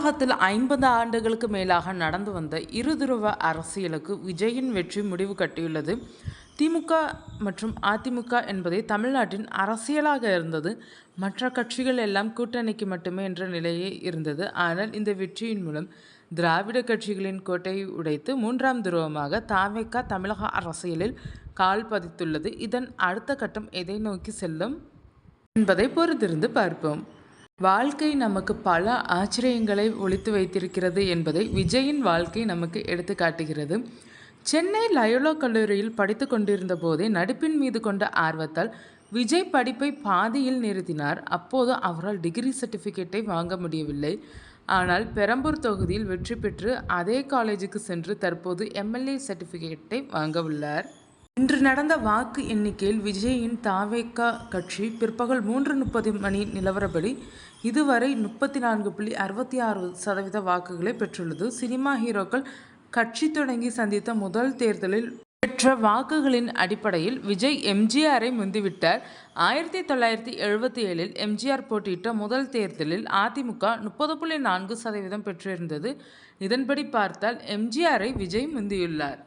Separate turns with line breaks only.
தமிழகத்தில் 50 ஆண்டுகளுக்கு மேலாக நடந்து வந்த இருதுருவ அரசியலுக்கு விஜயின் வெற்றி முடிவு கட்டியுள்ளது. திமுக மற்றும் அதிமுக என்பதே தமிழ்நாட்டின் அரசியலாக இருந்தது. மற்ற கட்சிகள் எல்லாம் கூட்டணிக்கு மட்டுமே என்ற நிலையே இருந்தது. ஆனால் இந்த வெற்றியின் மூலம் திராவிட கட்சிகளின் கோட்டையை உடைத்து 3ஆம் துருவமாக த.வே.க. தமிழக அரசியலில் கால் பதித்துள்ளது. இதன் அடுத்த கட்டம் எதை நோக்கி செல்லும் என்பதை பொறுத்திருந்து பார்ப்போம். வாழ்க்கை நமக்கு பல ஆச்சரியங்களை ஒளித்து வைத்திருக்கிறது என்பதை விஜயின் வாழ்க்கை நமக்கு எடுத்து காட்டுகிறது. சென்னை லயோலா கல்லூரியில் படித்து கொண்டிருந்த போதே நடிப்பின் மீது கொண்ட ஆர்வத்தால் விஜய் படிப்பை பாதியில் நிறுத்தினார். அப்போது அவரால் டிகிரி சர்டிஃபிகேட்டை வாங்க முடியவில்லை. ஆனால் பெரம்பூர் தொகுதியில் வெற்றி பெற்று அதே காலேஜுக்கு சென்று தற்போது எம்எல்ஏ சர்டிஃபிகேட்டை வாங்க உள்ளார். இன்று நடந்த வாக்கு எண்ணிக்கையில் விஜயின் த.வே.க. கட்சி பிற்பகல் 3:30 மணி நிலவரப்படி இதுவரை 34.66% வாக்குகளை பெற்றுள்ளது. சினிமா ஹீரோக்கள் கட்சி தொடங்கி சந்தித்த முதல் தேர்தலில் பெற்ற வாக்குகளின் அடிப்படையில் விஜய் எம்ஜிஆரை முந்திவிட்டார். 1977இல் எம்ஜிஆர் போட்டியிட்ட முதல் தேர்தலில் அதிமுக 30.4% பெற்றிருந்தது. இதன்படி பார்த்தால் எம்ஜிஆரை விஜய் முந்தியுள்ளார்.